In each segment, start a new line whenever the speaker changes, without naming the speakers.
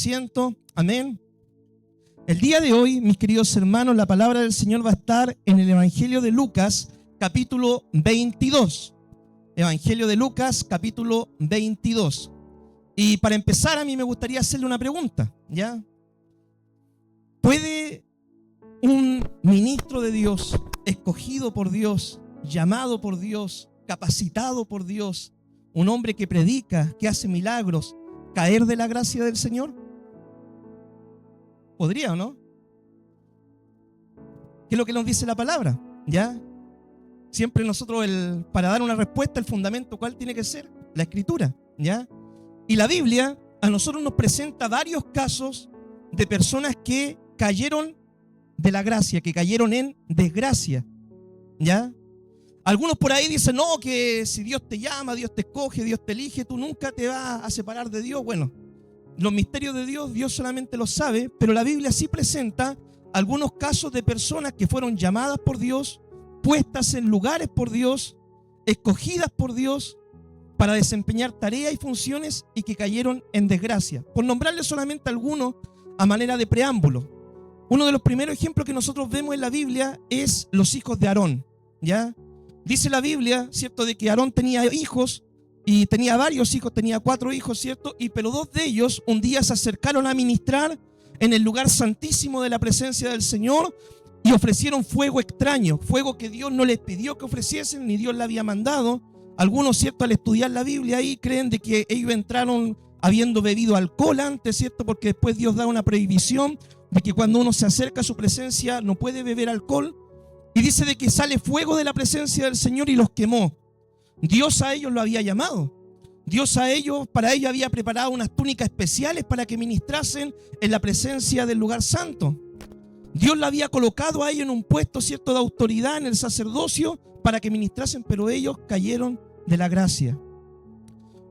asiento. Amén. El día de hoy, mis queridos hermanos, la palabra del Señor va a estar en el Evangelio de Lucas, capítulo 22. Evangelio de Lucas, capítulo 22. Y para empezar, a mí me gustaría hacerle una pregunta, ¿ya? ¿Puede un ministro de Dios, escogido por Dios, llamado por Dios, capacitado por Dios, un hombre que predica, que hace milagros, caer de la gracia del Señor? ¿Podría o no? ¿Qué es lo que nos dice la palabra? ¿Ya? Siempre nosotros, para dar una respuesta, el fundamento, ¿cuál tiene que ser? La Escritura, ¿ya? Y la Biblia a nosotros nos presenta varios casos de personas que cayeron de la gracia, que cayeron en desgracia, ¿ya? Algunos por ahí dicen, no, que si Dios te llama, Dios te escoge, Dios te elige, tú nunca te vas a separar de Dios. Bueno, los misterios de Dios, Dios solamente los sabe, pero la Biblia sí presenta algunos casos de personas que fueron llamadas por Dios, puestas en lugares por Dios, escogidas por Dios para desempeñar tareas y funciones y que cayeron en desgracia. Por nombrarles solamente algunos a manera de preámbulo. Uno de los primeros ejemplos que nosotros vemos en la Biblia es los hijos de Aarón, ¿ya? Dice la Biblia, ¿cierto?, de que Aarón tenía hijos y tenía varios hijos, tenía 4 hijos, ¿cierto? Pero 2 de ellos un día se acercaron a ministrar en el lugar santísimo de la presencia del Señor y ofrecieron fuego extraño, fuego que Dios no les pidió que ofreciesen, ni Dios le había mandado. Algunos, ¿cierto?, al estudiar la Biblia ahí creen de que ellos entraron habiendo bebido alcohol antes, ¿cierto? Porque después Dios da una prohibición de que cuando uno se acerca a su presencia no puede beber alcohol. Y dice de que sale fuego de la presencia del Señor y los quemó. Dios a ellos lo había llamado. Dios para ellos había preparado unas túnicas especiales para que ministrasen en la presencia del lugar santo. Dios lo había colocado a ellos en un puesto, ¿cierto?, de autoridad en el sacerdocio para que ministrasen, pero ellos cayeron de la gracia.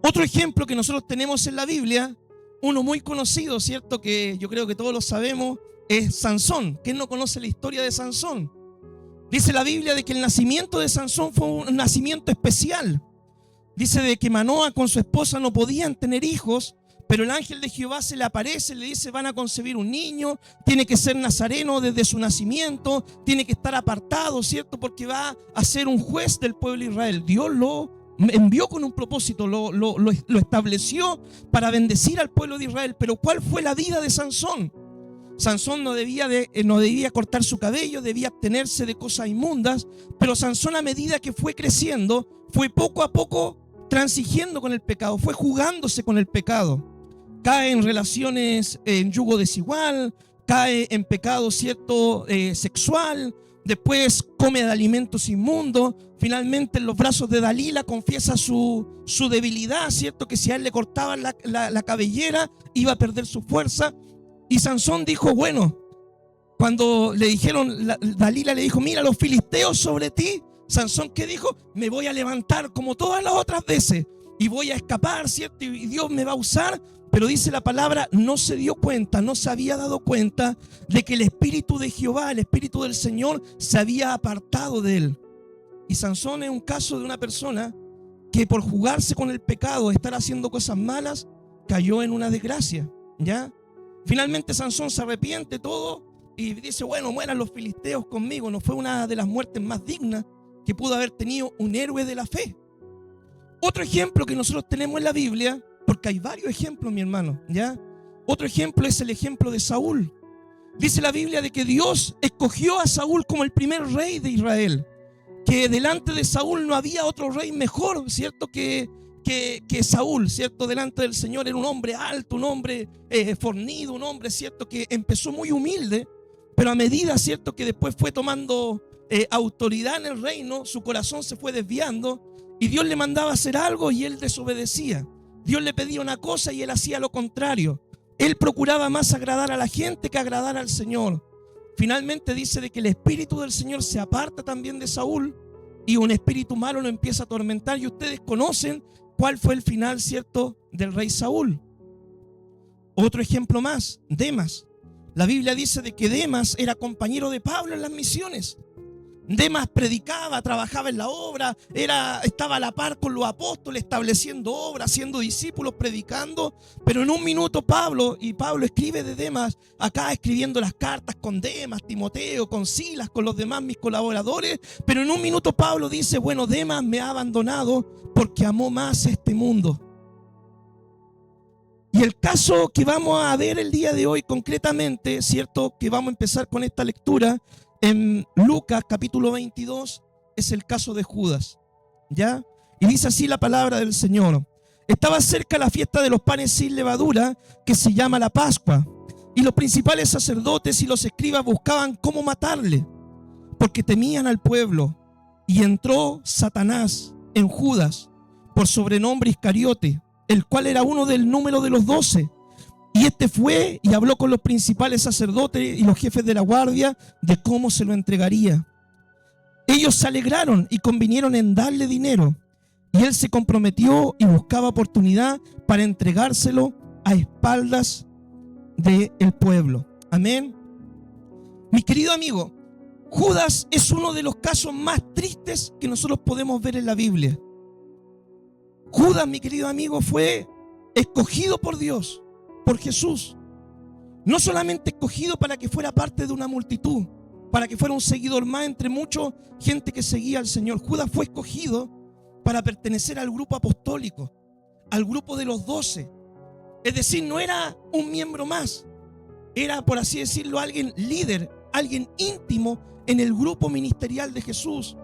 Otro ejemplo que nosotros tenemos en la Biblia, uno muy conocido, ¿cierto?, que yo creo que todos lo sabemos, es Sansón. ¿Quién no conoce la historia de Sansón? Dice la Biblia de que el nacimiento de Sansón fue un nacimiento especial. Dice de que Manoa con su esposa no podían tener hijos, pero el ángel de Jehová se le aparece, le dice, van a concebir un niño, tiene que ser nazareno desde su nacimiento, tiene que estar apartado, ¿cierto?, porque va a ser un juez del pueblo de Israel. Dios lo envió con un propósito, lo estableció para bendecir al pueblo de Israel. Pero ¿cuál fue la vida de Sansón? Sansón no debía cortar su cabello, debía abstenerse de cosas inmundas, pero Sansón, a medida que fue creciendo, fue poco a poco transigiendo con el pecado, fue jugándose con el pecado. Cae en relaciones, en yugo desigual, cae en pecado, ¿cierto?, sexual, después come de alimentos inmundos, finalmente en los brazos de Dalila confiesa su debilidad, ¿cierto?, que si a él le cortaban la cabellera iba a perder su fuerza. Y Sansón dijo, bueno, cuando le dijeron, Dalila le dijo, mira los filisteos sobre ti, Sansón, ¿qué dijo? Me voy a levantar como todas las otras veces y voy a escapar, ¿cierto? Y Dios me va a usar. Pero dice la palabra, no se dio cuenta, no se había dado cuenta de que el Espíritu de Jehová, el Espíritu del Señor, se había apartado de él. Y Sansón es un caso de una persona que por jugarse con el pecado, estar haciendo cosas malas, cayó en una desgracia, ¿ya? Finalmente Sansón se arrepiente todo y dice, bueno, mueran los filisteos conmigo. No fue una de las muertes más dignas que pudo haber tenido un héroe de la fe. Otro ejemplo que nosotros tenemos en la Biblia, porque hay varios ejemplos, mi hermano, ¿ya? Otro ejemplo es el ejemplo de Saúl. Dice la Biblia de que Dios escogió a Saúl como el primer rey de Israel, que delante de Saúl no había otro rey mejor, ¿cierto?, que Saúl, ¿cierto? Delante del Señor era un hombre alto, un hombre fornido, un hombre, ¿cierto?, que empezó muy humilde, pero a medida, ¿cierto?, que después fue tomando autoridad en el reino, su corazón se fue desviando y Dios le mandaba hacer algo y él desobedecía. Dios le pedía una cosa y él hacía lo contrario. Él procuraba más agradar a la gente que agradar al Señor. Finalmente dice de que el Espíritu del Señor se aparta también de Saúl y un espíritu malo lo empieza a atormentar, y ustedes conocen cuál fue el final, ¿cierto?, del rey Saúl. Otro ejemplo más, Demas. La Biblia dice de que Demas era compañero de Pablo en las misiones. Demas predicaba, trabajaba en la obra, estaba a la par con los apóstoles, estableciendo obras, haciendo discípulos, predicando. Pero en un minuto Pablo escribe de Demas, acá escribiendo las cartas con Demas, Timoteo, con Silas, con los demás mis colaboradores. Pero en un minuto Pablo dice, bueno, Demas me ha abandonado porque amó más este mundo. Y el caso que vamos a ver el día de hoy concretamente, ¿cierto? Que vamos a empezar con esta lectura en Lucas capítulo 22, es el caso de Judas, ¿ya? Y dice así la palabra del Señor. Estaba cerca la fiesta de los panes sin levadura, que se llama la Pascua, y los principales sacerdotes y los escribas buscaban cómo matarle, porque temían al pueblo. Y entró Satanás en Judas, por sobrenombre Iscariote, el cual era uno del número de los 12. Y este fue y habló con los principales sacerdotes y los jefes de la guardia de cómo se lo entregaría. Ellos se alegraron y convinieron en darle dinero. Y él se comprometió y buscaba oportunidad para entregárselo a espaldas del pueblo. Amén. Mi querido amigo, Judas es uno de los casos más tristes que nosotros podemos ver en la Biblia. Judas, mi querido amigo, fue escogido por Dios, por Jesús. No solamente escogido para que fuera parte de una multitud, para que fuera un seguidor más entre mucha gente que seguía al Señor. Judas fue escogido para pertenecer al grupo apostólico, al grupo de los 12. Es decir, no era un miembro más, era, por así decirlo, alguien líder, alguien íntimo en el grupo ministerial de Jesús.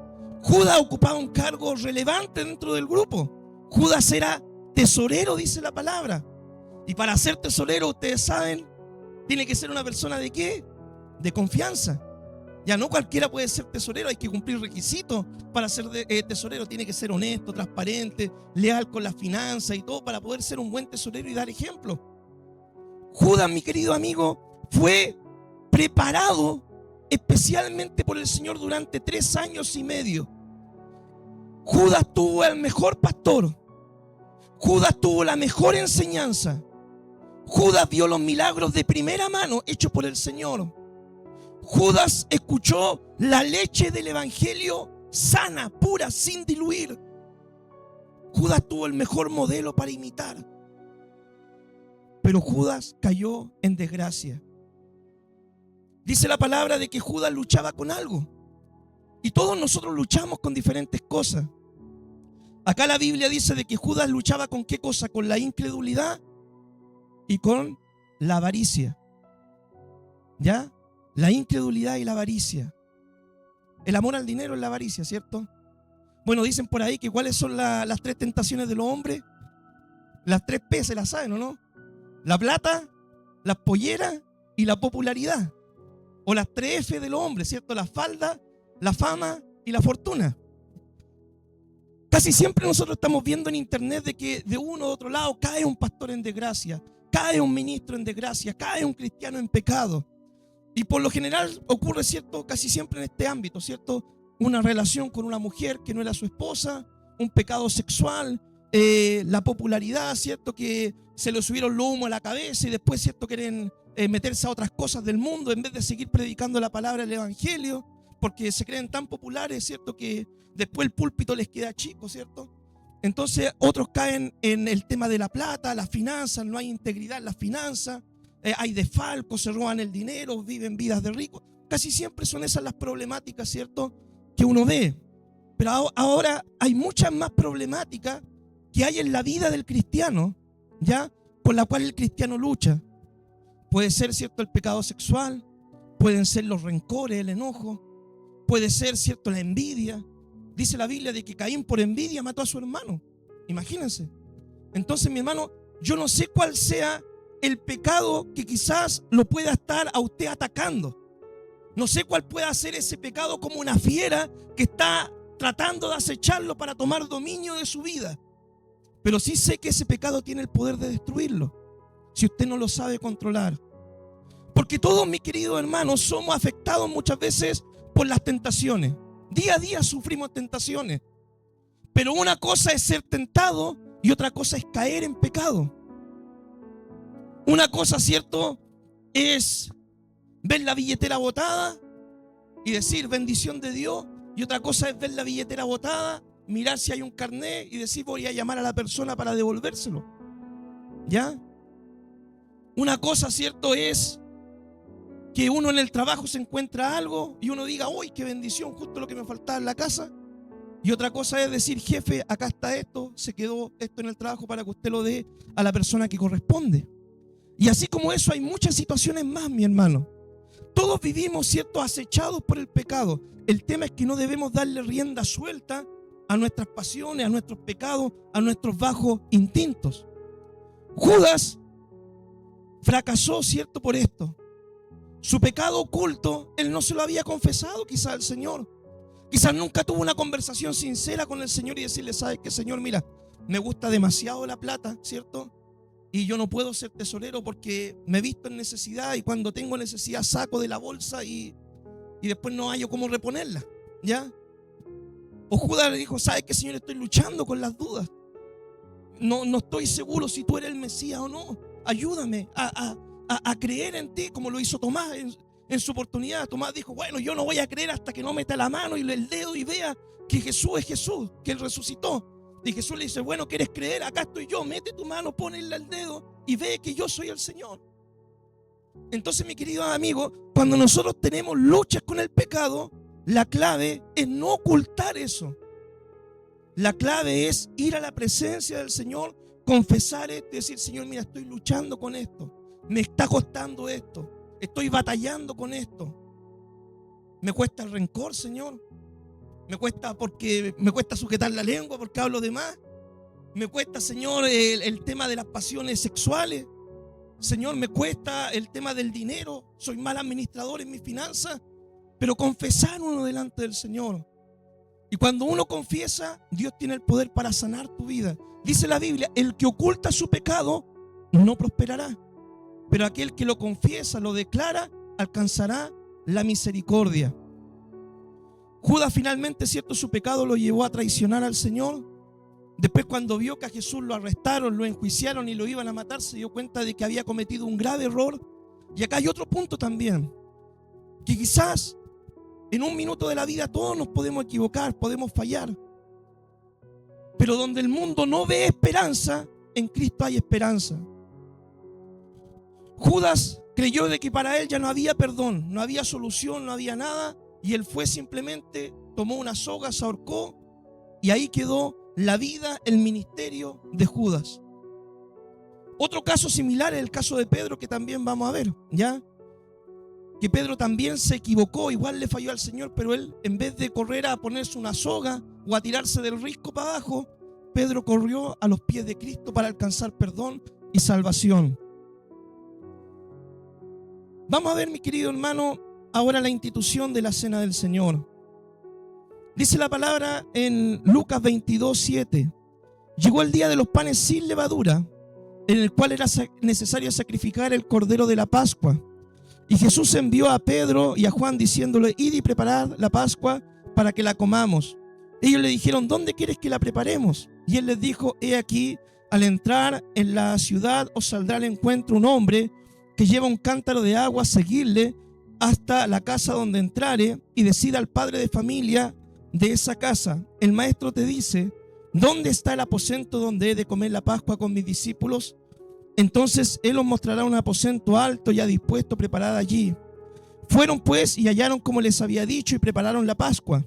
Judas ocupaba un cargo relevante dentro del grupo. Judas era tesorero, dice la palabra. Y para ser tesorero, ustedes saben, tiene que ser una persona ¿de qué? De confianza. Ya no cualquiera puede ser tesorero, hay que cumplir requisitos para ser tesorero. Tiene que ser honesto, transparente, leal con las finanzas y todo para poder ser un buen tesorero y dar ejemplo. Judas, mi querido amigo, fue preparado especialmente por el Señor durante 3 años y medio. Judas tuvo el mejor pastor. Judas tuvo la mejor enseñanza. Judas vio los milagros de primera mano hechos por el Señor. Judas escuchó la leche del evangelio sana, pura, sin diluir. Judas tuvo el mejor modelo para imitar. Pero Judas cayó en desgracia. Dice la palabra de que Judas luchaba con algo. Y todos nosotros luchamos con diferentes cosas. Acá la Biblia dice de que Judas luchaba con qué cosa, con la incredulidad y con la avaricia. ¿Ya? La incredulidad y la avaricia. El amor al dinero es la avaricia, ¿cierto? Bueno, dicen por ahí que cuáles son las 3 tentaciones de los hombres. Las 3 P, ¿se las saben o no? La plata, las polleras y la popularidad. O las 3 F de los hombres, ¿cierto? La falda, la fama y la fortuna. Casi siempre nosotros estamos viendo en internet de que de uno u otro lado cae un pastor en desgracia, cae un ministro en desgracia, cae un cristiano en pecado. Y por lo general ocurre, ¿cierto? Casi siempre en este ámbito, ¿cierto? Una relación con una mujer que no era su esposa, un pecado sexual, la popularidad, ¿cierto? Que se le subieron los humos a la cabeza y después, ¿cierto? Quieren meterse a otras cosas del mundo en vez de seguir predicando la palabra del evangelio, porque se creen tan populares, ¿cierto? Que después el púlpito les queda chico, ¿cierto? Entonces otros caen en el tema de la plata, las finanzas, no hay integridad en las finanzas, hay desfalcos, se roban el dinero, viven vidas de ricos. Casi siempre son esas las problemáticas, ¿cierto? Que uno ve. Pero ahora hay muchas más problemáticas que hay en la vida del cristiano, ¿ya? Por la cual el cristiano lucha. Puede ser, ¿cierto?, el pecado sexual, pueden ser los rencores, el enojo, puede ser, ¿cierto?, la envidia. Dice la Biblia de que Caín por envidia mató a su hermano. Imagínense. Entonces, mi hermano, yo no sé cuál sea el pecado que quizás lo pueda estar a usted atacando. No sé cuál pueda ser ese pecado como una fiera que está tratando de acecharlo para tomar dominio de su vida. Pero sí sé que ese pecado tiene el poder de destruirlo, si usted no lo sabe controlar. Porque todos, mis queridos hermanos, somos afectados muchas veces por las tentaciones. Día a día sufrimos tentaciones. Pero una cosa es ser tentado y otra cosa es caer en pecado. Una cosa, ¿cierto?, es ver la billetera botada y decir bendición de Dios, y otra cosa es ver la billetera botada, mirar si hay un carnet y decir voy a llamar a la persona para devolvérselo. ¿Ya? Una cosa, cierto, es que uno en el trabajo se encuentra algo y uno diga, uy, qué bendición, justo lo que me faltaba en la casa. Y otra cosa es decir, jefe, acá está esto, se quedó esto en el trabajo para que usted lo dé a la persona que corresponde. Y así como eso hay muchas situaciones más, mi hermano. Todos vivimos, cierto, acechados por el pecado. El tema es que no debemos darle rienda suelta a nuestras pasiones, a nuestros pecados, a nuestros bajos instintos. Judas fracasó, cierto, por esto. Su pecado oculto, él no se lo había confesado quizás al Señor. Quizás nunca tuvo una conversación sincera con el Señor y decirle, ¿sabes qué, Señor? Mira, me gusta demasiado la plata, ¿cierto? Y yo no puedo ser tesorero porque me he visto en necesidad y cuando tengo necesidad saco de la bolsa y después no hallo cómo reponerla, ¿ya? O Judas le dijo, ¿sabes qué, Señor? Estoy luchando con las dudas. No estoy seguro si tú eres el Mesías o no. Ayúdame a creer en ti como lo hizo Tomás en su oportunidad. Tomás dijo, bueno, yo no voy a creer hasta que no meta la mano y el dedo y vea que Jesús es Jesús, que Él resucitó. Y Jesús le dice, bueno, ¿quieres creer? Acá estoy yo, mete tu mano, ponle el dedo y ve que yo soy el Señor. Entonces, mi querido amigo, cuando nosotros tenemos luchas con el pecado, la clave es no ocultar eso. La clave es ir a la presencia del Señor, confesar esto y decir, Señor, mira, estoy luchando con esto, me está costando esto, estoy batallando con esto. Me cuesta el rencor, Señor. Me cuesta sujetar la lengua porque hablo de más. Me cuesta, Señor, el tema de las pasiones sexuales. Señor, me cuesta el tema del dinero. Soy mal administrador en mis finanzas. Pero confesar uno delante del Señor. Y cuando uno confiesa, Dios tiene el poder para sanar tu vida. Dice la Biblia, el que oculta su pecado no prosperará. Pero aquel que lo confiesa, lo declara, alcanzará la misericordia. Judas finalmente, cierto, su pecado lo llevó a traicionar al Señor. Después, cuando vio que a Jesús lo arrestaron, lo enjuiciaron y lo iban a matar, se dio cuenta de que había cometido un grave error. Y acá hay otro punto también, que quizás en un minuto de la vida todos nos podemos equivocar, podemos fallar. Pero donde el mundo no ve esperanza, en Cristo hay esperanza. Judas creyó de que para él ya no había perdón, no había solución, no había nada. Y él fue simplemente, tomó una soga, se ahorcó y ahí quedó la vida, el ministerio de Judas. Otro caso similar es el caso de Pedro, que también vamos a ver, ¿ya? Que Pedro también se equivocó, igual le falló al Señor, pero él, en vez de correr a ponerse una soga o a tirarse del risco para abajo, Pedro corrió a los pies de Cristo para alcanzar perdón y salvación. Vamos a ver, mi querido hermano, ahora la institución de la cena del Señor. Dice la palabra en Lucas 22:7. Llegó el día de los panes sin levadura, en el cual era necesario sacrificar el cordero de la Pascua. Y Jesús envió a Pedro y a Juan diciéndole, id y preparad la Pascua para que la comamos. Ellos le dijeron, ¿dónde quieres que la preparemos? Y él les dijo, he aquí, al entrar en la ciudad os saldrá al encuentro un hombre que lleva un cántaro de agua, seguirle hasta la casa donde entrare y decida al padre de familia de esa casa, el maestro te dice, ¿dónde está el aposento donde he de comer la Pascua con mis discípulos? Entonces él os mostrará un aposento alto ya dispuesto, preparado allí. Fueron pues y hallaron como les había dicho y prepararon la Pascua.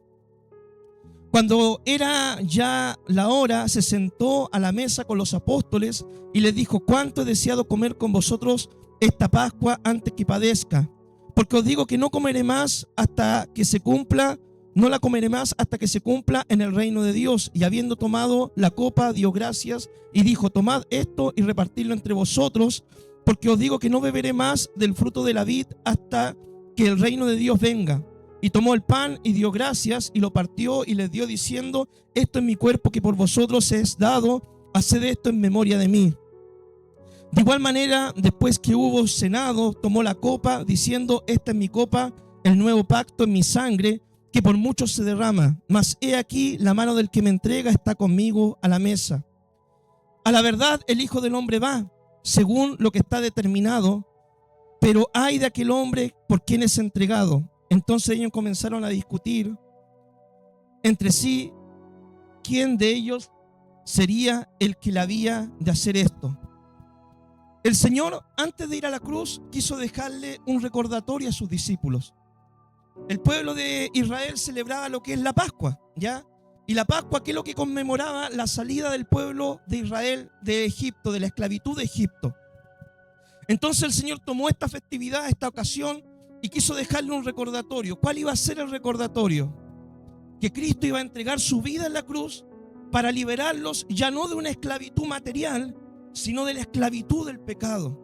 Cuando era ya la hora, se sentó a la mesa con los apóstoles y les dijo, cuánto he deseado comer con vosotros esta Pascua antes que padezca. Porque os digo que no comeré más hasta que se cumpla, no la comeré más hasta que se cumpla en el reino de Dios. Y habiendo tomado la copa, dio gracias y dijo, tomad esto y repartidlo entre vosotros, porque os digo que no beberé más del fruto de la vid hasta que el reino de Dios venga. Y tomó el pan y dio gracias y lo partió y les dio diciendo, esto es mi cuerpo que por vosotros es dado, haced esto en memoria de mí. De igual manera, después que hubo cenado, tomó la copa, diciendo, esta es mi copa, el nuevo pacto en mi sangre, que por muchos se derrama. Mas he aquí, la mano del que me entrega está conmigo a la mesa. A la verdad, el Hijo del Hombre va, según lo que está determinado, pero ay de aquel hombre por quien es entregado. Entonces ellos comenzaron a discutir entre sí quién de ellos sería el que le había de hacer esto. El Señor, antes de ir a la cruz, quiso dejarle un recordatorio a sus discípulos. El pueblo de Israel celebraba lo que es la Pascua, ¿ya? Y la Pascua, ¿qué es lo que conmemoraba? La salida del pueblo de Israel de Egipto, de la esclavitud de Egipto. Entonces el Señor tomó esta festividad, esta ocasión, y quiso dejarle un recordatorio. ¿Cuál iba a ser el recordatorio? Que Cristo iba a entregar su vida en la cruz para liberarlos ya no de una esclavitud material, sino de la esclavitud del pecado.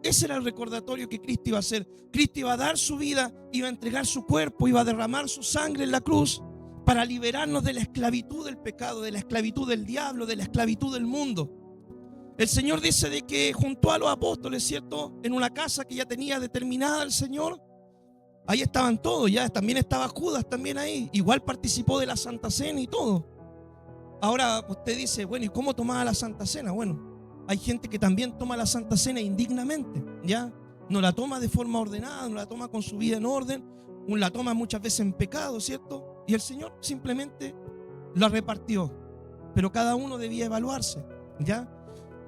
Ese era el recordatorio que Cristo iba a hacer. Cristo iba a dar su vida, iba a entregar su cuerpo, iba a derramar su sangre en la cruz para liberarnos de la esclavitud del pecado, de la esclavitud del diablo, de la esclavitud del mundo. El Señor dice de que junto a los apóstoles, ¿cierto? En una casa que ya tenía determinada el Señor, ahí estaban todos, ya también estaba Judas también ahí, igual participó de la Santa Cena y todo. Ahora usted dice, bueno, ¿y cómo tomaba la Santa Cena? Bueno, hay gente que también toma la Santa Cena indignamente, ¿ya? No la toma de forma ordenada, no la toma con su vida en orden, la toma muchas veces en pecado, ¿cierto? Y el Señor simplemente la repartió, pero cada uno debía evaluarse, ¿ya?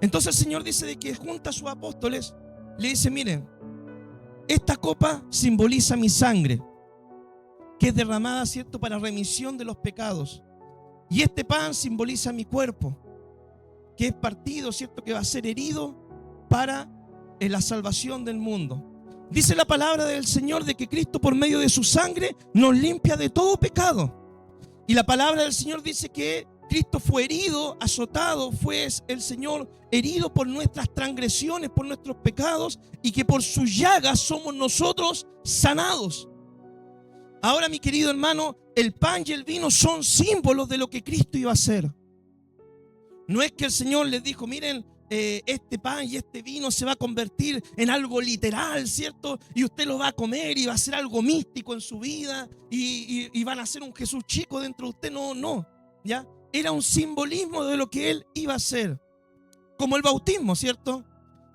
Entonces el Señor dice de que junto a sus apóstoles le dice, miren, esta copa simboliza mi sangre, que es derramada, ¿cierto?, para remisión de los pecados. Y este pan simboliza mi cuerpo, que es partido, ¿cierto?, que va a ser herido para la salvación del mundo. Dice la palabra del Señor de que Cristo por medio de su sangre nos limpia de todo pecado. Y la palabra del Señor dice que Cristo fue herido, azotado, fue el Señor herido por nuestras transgresiones, por nuestros pecados, y que por sus llagas somos nosotros sanados. Ahora, mi querido hermano, el pan y el vino son símbolos de lo que Cristo iba a hacer. No es que el Señor les dijo, miren, este pan y este vino se va a convertir en algo literal, ¿cierto? Y usted lo va a comer y va a ser algo místico en su vida y van a ser un Jesús chico dentro de usted. No, ¿ya? Era un simbolismo de lo que Él iba a hacer. Como el bautismo, ¿cierto?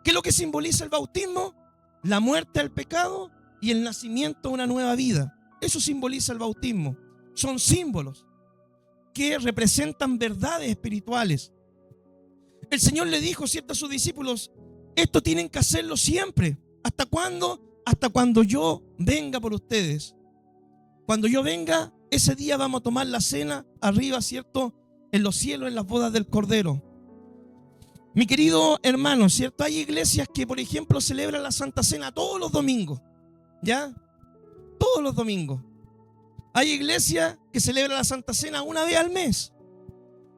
¿Qué es lo que simboliza el bautismo? La muerte al pecado y el nacimiento de una nueva vida. Eso simboliza el bautismo. Son símbolos que representan verdades espirituales. El Señor le dijo, ¿cierto?, a sus discípulos, esto tienen que hacerlo siempre. ¿Hasta cuándo? Hasta cuando yo venga por ustedes. Cuando yo venga, ese día vamos a tomar la cena arriba, ¿cierto?, en los cielos, en las bodas del Cordero. Mi querido hermano, ¿cierto? Hay iglesias que, por ejemplo, celebran la Santa Cena todos los domingos, ¿ya? Todos los domingos. Hay iglesias que celebran la Santa Cena una vez al mes.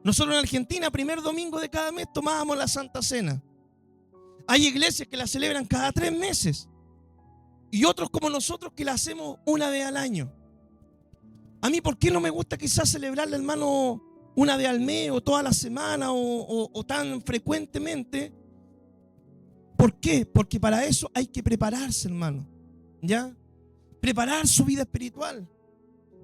Nosotros en Argentina, primer domingo de cada mes, tomábamos la Santa Cena. Hay iglesias que la celebran cada 3 meses. Y otros como nosotros que la hacemos una vez al año. A mí, ¿por qué no me gusta quizás celebrarla, hermano, una vez al mes o toda la semana o tan frecuentemente? ¿Por qué? Porque para eso hay que prepararse, hermano, ¿ya? Preparar su vida espiritual.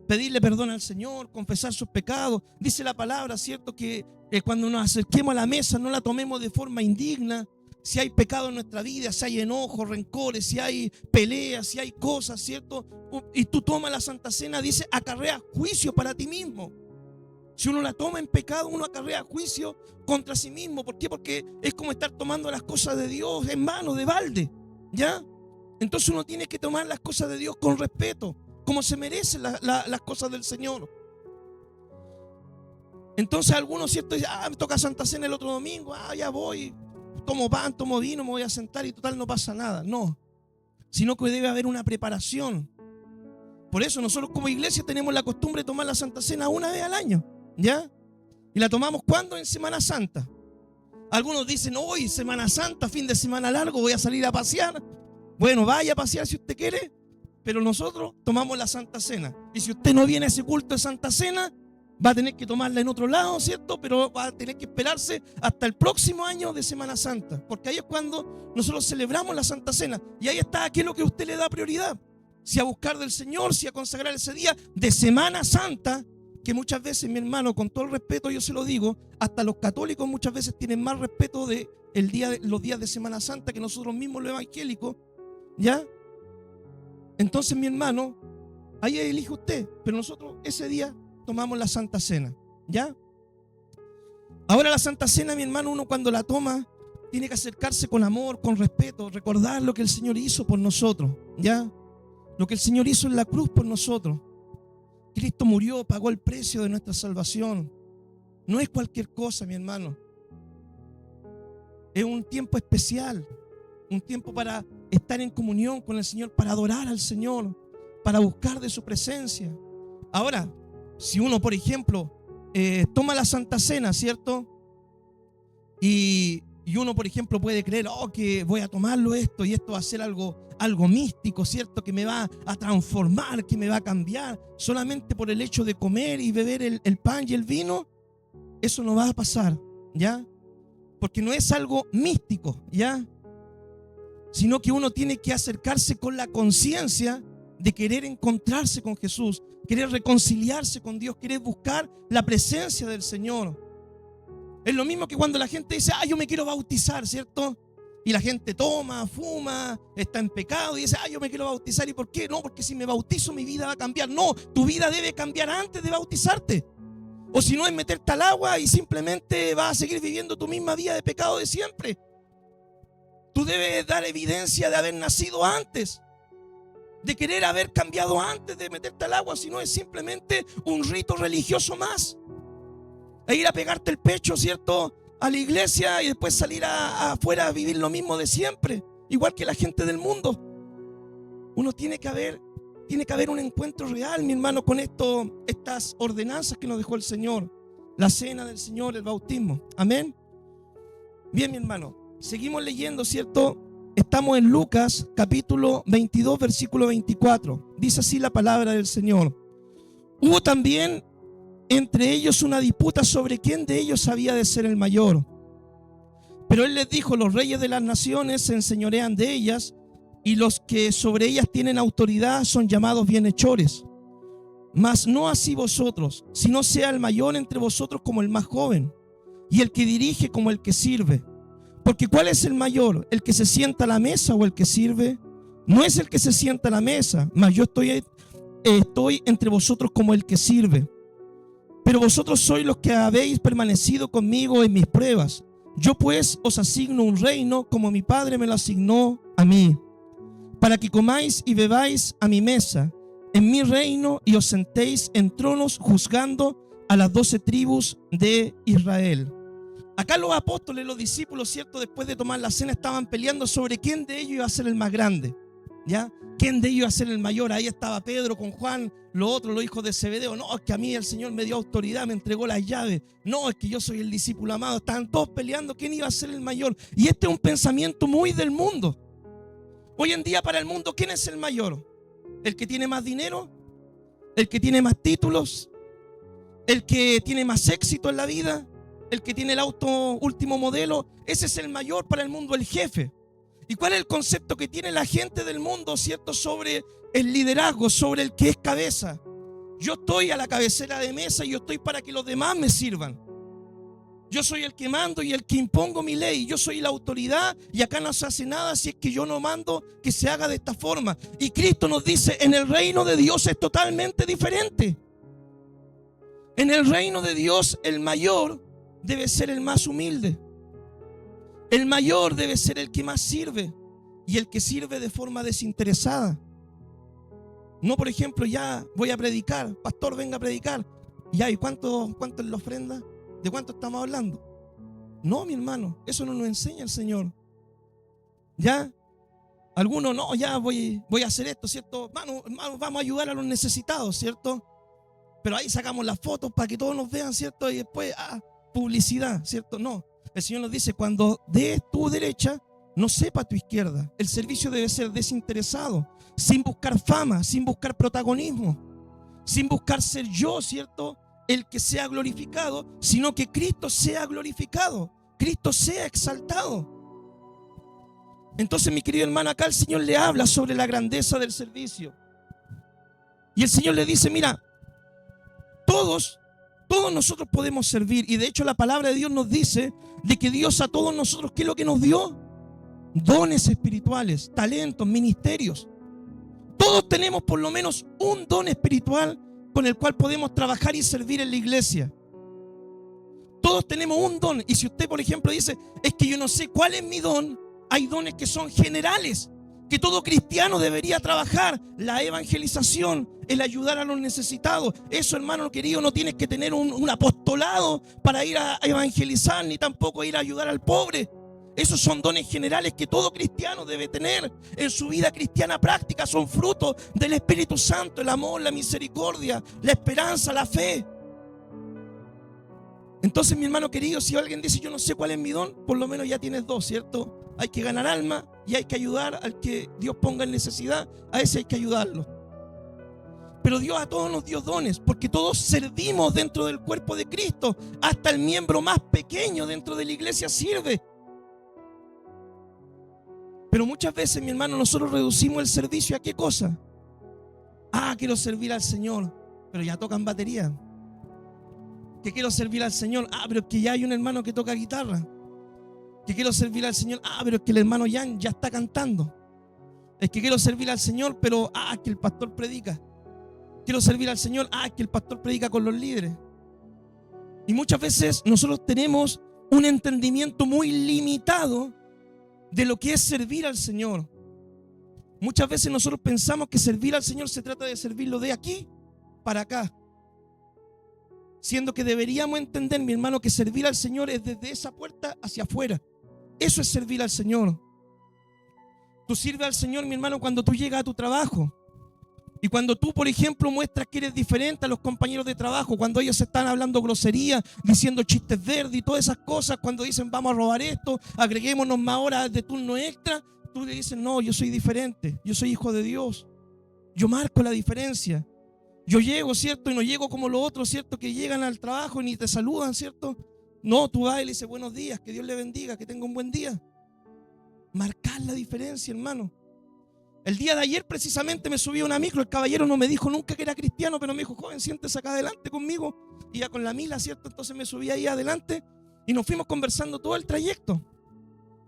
Pedirle perdón al Señor, confesar sus pecados. Dice la palabra, ¿cierto?, que cuando nos acerquemos a la mesa no la tomemos de forma indigna. Si hay pecado en nuestra vida, si hay enojos, rencores, si hay peleas, si hay cosas, ¿cierto? Y tú tomas la Santa Cena, dice, acarrea juicio para ti mismo. Si uno la toma en pecado, uno acarrea juicio contra sí mismo. ¿Por qué? Porque es como estar tomando las cosas de Dios en mano, de balde, ¿ya? Entonces uno tiene que tomar las cosas de Dios con respeto, como se merecen las cosas del Señor. Entonces algunos, ¿cierto?, dicen, me toca Santa Cena el otro domingo, ya voy, tomo pan, tomo vino, me voy a sentar y total no pasa nada. No, sino que debe haber una preparación. Por eso nosotros como iglesia tenemos la costumbre de tomar la Santa Cena una vez al año, ¿ya? Y la tomamos ¿cuándo? En Semana Santa. Algunos dicen, hoy Semana Santa, fin de semana largo, voy a salir a pasear. Bueno, vaya a pasear si usted quiere, pero nosotros tomamos la Santa Cena. Y si usted no viene a ese culto de Santa Cena, va a tener que tomarla en otro lado, ¿cierto? Pero va a tener que esperarse hasta el próximo año de Semana Santa, porque ahí es cuando nosotros celebramos la Santa Cena. Y ahí está, ¿qué es lo que usted le da prioridad? Si a buscar del Señor, si a consagrar ese día de Semana Santa, que muchas veces, mi hermano, con todo el respeto yo se lo digo, hasta los católicos muchas veces tienen más respeto de los días de Semana Santa que nosotros mismos los evangélicos, ¿ya? Entonces, mi hermano, Ahí elige usted, pero nosotros ese día tomamos la Santa Cena, ¿ya? Ahora la Santa Cena, mi hermano, uno cuando la toma tiene que acercarse con amor, con respeto, recordar lo que el Señor hizo por nosotros, ¿ya? Lo que el Señor hizo en la cruz por nosotros. Cristo murió, pagó el precio de nuestra salvación. No es cualquier cosa, mi hermano. Es un tiempo especial, un tiempo para estar en comunión con el Señor, para adorar al Señor, para buscar de su presencia. Ahora, si uno, por ejemplo, toma la Santa Cena, ¿cierto? Y uno, por ejemplo, puede creer, que voy a tomarlo esto y esto va a ser algo místico, ¿cierto? Que me va a transformar, que me va a cambiar. Solamente por el hecho de comer y beber el pan y el vino, eso no va a pasar, ¿ya? Porque no es algo místico, ¿ya? Sino que uno tiene que acercarse con la conciencia de querer encontrarse con Jesús, querer reconciliarse con Dios, querer buscar la presencia del Señor. Es lo mismo que cuando la gente dice, yo me quiero bautizar, ¿cierto? Y la gente toma, fuma, está en pecado y dice, yo me quiero bautizar. ¿Y por qué? No, porque si me bautizo mi vida va a cambiar. No, tu vida debe cambiar antes de bautizarte. O si no, es meterte al agua y simplemente vas a seguir viviendo tu misma vida de pecado de siempre. Tú debes dar evidencia de haber nacido antes, de querer haber cambiado antes de meterte al agua. Si no, es simplemente un rito religioso más. E ir a pegarte el pecho, ¿cierto?, a la iglesia y después salir afuera a vivir lo mismo de siempre, igual que la gente del mundo. Uno tiene que haber un encuentro real, mi hermano, con estas ordenanzas que nos dejó el Señor, la cena del Señor, el bautismo. Amén. Bien, mi hermano, seguimos leyendo, ¿cierto? Estamos en Lucas capítulo 22, versículo 24. Dice así la palabra del Señor. Hubo también entre ellos una disputa sobre quién de ellos había de ser el mayor. Pero él les dijo, los reyes de las naciones se enseñorean de ellas, y los que sobre ellas tienen autoridad son llamados bienhechores. Mas no así vosotros, sino sea el mayor entre vosotros como el más joven, y el que dirige como el que sirve. Porque ¿cuál es el mayor? ¿El que se sienta a la mesa o el que sirve? No es el que se sienta a la mesa, mas yo estoy entre vosotros como el que sirve. Pero vosotros sois los que habéis permanecido conmigo en mis pruebas. Yo pues os asigno un reino como mi Padre me lo asignó a mí, para que comáis y bebáis a mi mesa en mi reino y os sentéis en tronos juzgando a las 12 tribus de Israel. Acá los apóstoles, los discípulos, ¿cierto?, después de tomar la cena estaban peleando sobre quién de ellos iba a ser el más grande, ¿ya? ¿Quién de ellos iba a ser el mayor? Ahí estaba Pedro con Juan, los otros, los hijos de Zebedeo. No, es que a mí el Señor me dio autoridad, me entregó las llaves. No, es que yo soy el discípulo amado. Estaban todos peleando quién iba a ser el mayor. Y este es un pensamiento muy del mundo. Hoy en día para el mundo, ¿quién es el mayor? ¿El que tiene más dinero? ¿El que tiene más títulos? ¿El que tiene más éxito en la vida? ¿El que tiene el auto último modelo? Ese es el mayor para el mundo, el jefe. ¿Y cuál es el concepto que tiene la gente del mundo, cierto, sobre el liderazgo, sobre el que es cabeza? Yo estoy a la cabecera de mesa y yo estoy para que los demás me sirvan. Yo soy el que mando y el que impongo mi ley. Yo soy la autoridad y acá no se hace nada si es que yo no mando que se haga de esta forma. Y Cristo nos dice, en el reino de Dios es totalmente diferente. En el reino de Dios el mayor debe ser el más humilde. El mayor debe ser el que más sirve y el que sirve de forma desinteresada. No, por ejemplo, ya voy a predicar, pastor, venga a predicar. Ya, ¿y cuánto es la ofrenda? ¿De cuánto estamos hablando? No, mi hermano, eso no nos enseña el Señor. Ya, algunos no, ya voy a hacer esto, ¿cierto? Hermano, vamos a ayudar a los necesitados, ¿cierto? Pero ahí sacamos las fotos para que todos nos vean, ¿cierto? Y después, publicidad, ¿cierto? No. El Señor nos dice, cuando des tu derecha, no sepa tu izquierda. El servicio debe ser desinteresado, sin buscar fama, sin buscar protagonismo, sin buscar ser yo, ¿cierto?, el que sea glorificado, sino que Cristo sea glorificado, Cristo sea exaltado. Entonces, mi querido hermano, acá el Señor le habla sobre la grandeza del servicio. Y el Señor le dice, mira, todos nosotros podemos servir. Y de hecho la palabra de Dios nos dice de que Dios a todos nosotros, ¿qué es lo que nos dio? Dones espirituales, talentos, ministerios. Todos tenemos por lo menos un don espiritual con el cual podemos trabajar y servir en la iglesia. Todos tenemos un don. Y si usted, por ejemplo, dice, es que yo no sé cuál es mi don, hay dones que son generales, que todo cristiano debería trabajar. La evangelización, el ayudar a los necesitados. Eso, hermano querido, no tienes que tener un apostolado para ir a evangelizar, ni tampoco ir a ayudar al pobre. Esos son dones generales que todo cristiano debe tener en su vida cristiana práctica. Son frutos del Espíritu Santo, el amor, la misericordia, la esperanza, la fe. Entonces, mi hermano querido, si alguien dice yo no sé cuál es mi don, por lo menos ya tienes dos, ¿cierto? Hay que ganar alma y hay que ayudar al que Dios ponga en necesidad. A ese hay que ayudarlo. Pero Dios a todos nos dio dones, porque todos servimos dentro del cuerpo de Cristo. Hasta el miembro más pequeño dentro de la iglesia sirve. Pero muchas veces, mi hermano, nosotros reducimos el servicio ¿a qué cosa? Quiero servir al Señor, pero ya tocan batería. Que quiero servir al Señor, pero es que ya hay un hermano que toca guitarra. Que quiero servir al Señor, pero es que el hermano Jan ya está cantando. Es que quiero servir al Señor, pero que el pastor predica. Quiero servir al Señor, que el pastor predica con los líderes. Y muchas veces nosotros tenemos un entendimiento muy limitado de lo que es servir al Señor. Muchas veces nosotros pensamos que servir al Señor se trata de servirlo de aquí para acá. Siendo que deberíamos entender, mi hermano, que servir al Señor es desde esa puerta hacia afuera. Eso es servir al Señor. Tú sirves al Señor, mi hermano, cuando tú llegas a tu trabajo. Y cuando tú, por ejemplo, muestras que eres diferente a los compañeros de trabajo, cuando ellos están hablando grosería, diciendo chistes verdes y todas esas cosas, cuando dicen vamos a robar esto, agreguémonos más horas de turno extra, tú le dices no, yo soy diferente, yo soy hijo de Dios, yo marco la diferencia. Yo llego, ¿cierto? Y no llego como los otros, ¿cierto? Que llegan al trabajo y ni te saludan, ¿cierto? No, tú vas y le dices buenos días, que Dios le bendiga, que tenga un buen día. Marcar la diferencia, hermano. El día de ayer precisamente me subí a una micro, el caballero no me dijo nunca que era cristiano, pero me dijo, joven, siéntese acá adelante conmigo. Y ya con la mila, ¿cierto? Entonces me subí ahí adelante y nos fuimos conversando todo el trayecto.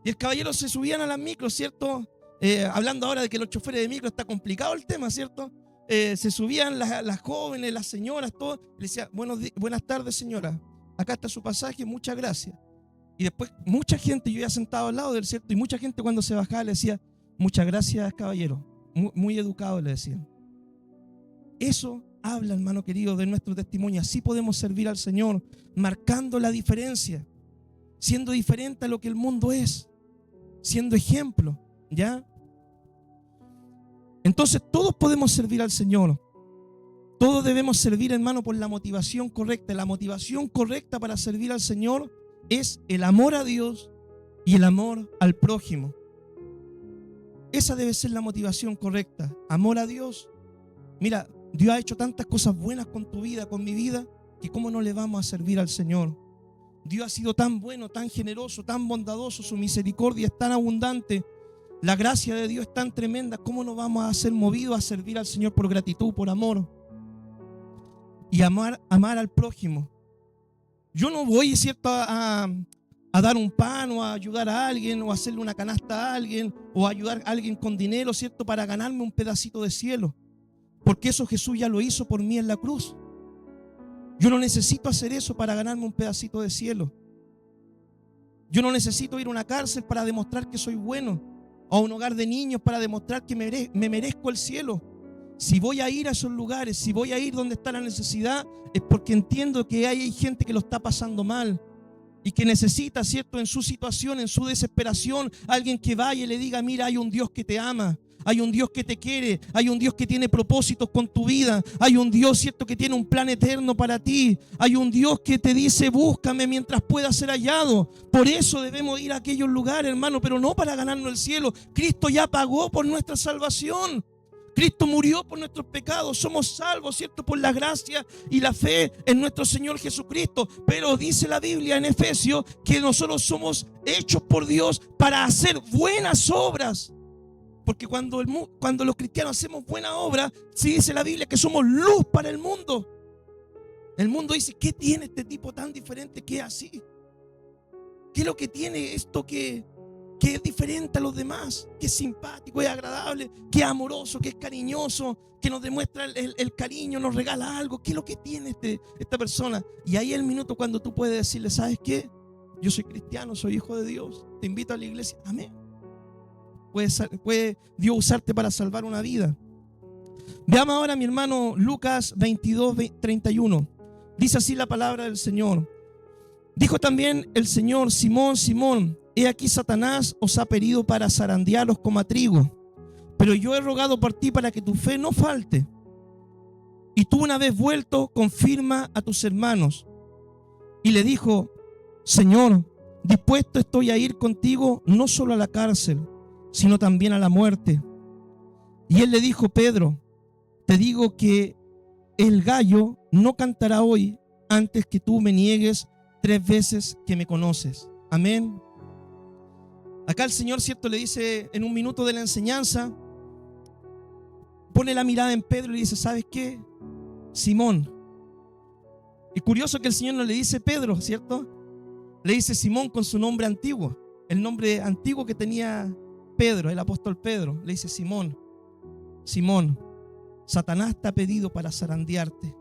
Y el caballero se subían a las micros, ¿cierto? Hablando ahora de que los choferes de micro está complicado el tema, ¿cierto? Se subían las jóvenes, las señoras, todo. Le decía, buenas tardes, señora. Acá está su pasaje, muchas gracias. Y después mucha gente, yo ya sentado al lado del ¿cierto? Y mucha gente cuando se bajaba le decía, muchas gracias, caballero. Muy educado le decían. Eso habla, hermano querido, de nuestro testimonio. Así podemos servir al Señor, marcando la diferencia, siendo diferente a lo que el mundo es, siendo ejemplo, ¿ya? Entonces todos podemos servir al Señor. Todos debemos servir, hermano, por la motivación correcta. La motivación correcta para servir al Señor es el amor a Dios y el amor al prójimo. Esa debe ser la motivación correcta. Amor a Dios. Mira, Dios ha hecho tantas cosas buenas con tu vida, con mi vida, que cómo no le vamos a servir al Señor. Dios ha sido tan bueno, tan generoso, tan bondadoso. Su misericordia es tan abundante. La gracia de Dios es tan tremenda. ¿Cómo no vamos a ser movidos a servir al Señor por gratitud, por amor? Y amar al prójimo. Yo no voy, ¿cierto?, a dar un pan o a ayudar a alguien o a hacerle una canasta a alguien o a ayudar a alguien con dinero, ¿cierto?, para ganarme un pedacito de cielo. Porque eso Jesús ya lo hizo por mí en la cruz. Yo no necesito hacer eso para ganarme un pedacito de cielo. Yo no necesito ir a una cárcel para demostrar que soy bueno, o a un hogar de niños para demostrar que me merezco el cielo. Si voy a ir a esos lugares, si voy a ir donde está la necesidad, es porque entiendo que hay gente que lo está pasando mal y que necesita, ¿cierto?, en su situación, en su desesperación, alguien que vaya y le diga, mira, hay un Dios que te ama, hay un Dios que te quiere, hay un Dios que tiene propósitos con tu vida, hay un Dios, ¿cierto?, que tiene un plan eterno para ti, hay un Dios que te dice, búscame mientras pueda ser hallado. Por eso debemos ir a aquellos lugares, hermano, pero no para ganarnos el cielo. Cristo ya pagó por nuestra salvación. Cristo murió por nuestros pecados, somos salvos, ¿cierto?, por la gracia y la fe en nuestro Señor Jesucristo. Pero dice la Biblia en Efesios que nosotros somos hechos por Dios para hacer buenas obras. Porque cuando los cristianos hacemos buena obra, sí dice la Biblia que somos luz para el mundo. El mundo dice, ¿qué tiene este tipo tan diferente que es así? ¿Qué es lo que tiene esto que que es diferente a los demás, que es simpático, es agradable, que es amoroso, que es cariñoso, que nos demuestra el cariño, nos regala algo. ¿Qué es lo que tiene esta persona? Y ahí es el minuto cuando tú puedes decirle, ¿sabes qué? Yo soy cristiano, soy hijo de Dios, te invito a la iglesia. Amén. Puede Dios usarte para salvar una vida. Veamos ahora, mi hermano, Lucas 22:31. Dice así la palabra del Señor. Dijo también el Señor: Simón, Simón, he aquí Satanás os ha pedido para zarandearos como a trigo, pero yo he rogado por ti para que tu fe no falte. Y tú, una vez vuelto, confirma a tus hermanos. Y le dijo: Señor, dispuesto estoy a ir contigo no solo a la cárcel, sino también a la muerte. Y él le dijo: Pedro, te digo que el gallo no cantará hoy antes que tú me niegues 3 veces que me conoces. Amén. Acá el Señor, cierto, le dice en un minuto de la enseñanza, pone la mirada en Pedro y le dice: ¿sabes qué? Simón. Y curioso que el Señor no le dice Pedro, ¿cierto? Le dice Simón con su nombre antiguo, el nombre antiguo que tenía Pedro, el apóstol Pedro. Le dice: Simón, Simón, Satanás te ha pedido para zarandearte.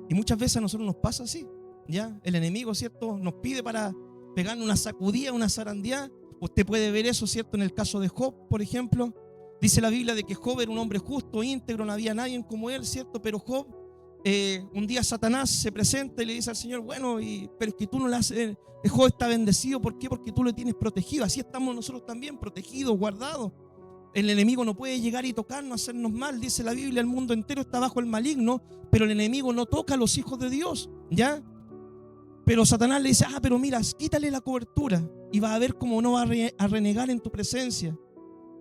Y muchas veces a nosotros nos pasa así, ¿ya? El enemigo, ¿cierto?, nos pide para pegarnos una sacudida, una zarandeada. Usted puede ver eso, ¿cierto?, en el caso de Job, por ejemplo. Dice la Biblia de que Job era un hombre justo, íntegro, no había nadie como él, ¿cierto? Pero Job, un día Satanás se presenta y le dice al Señor: bueno, pero es que tú no le haces, Job está bendecido. ¿Por qué? Porque tú lo tienes protegido. Así estamos nosotros también, protegidos, guardados. El enemigo no puede llegar y tocarnos, hacernos mal. Dice la Biblia: el mundo entero está bajo el maligno, pero el enemigo no toca a los hijos de Dios, ¿ya? Pero Satanás le dice: pero mira, quítale la cobertura y vas a ver cómo no va a renegar en tu presencia.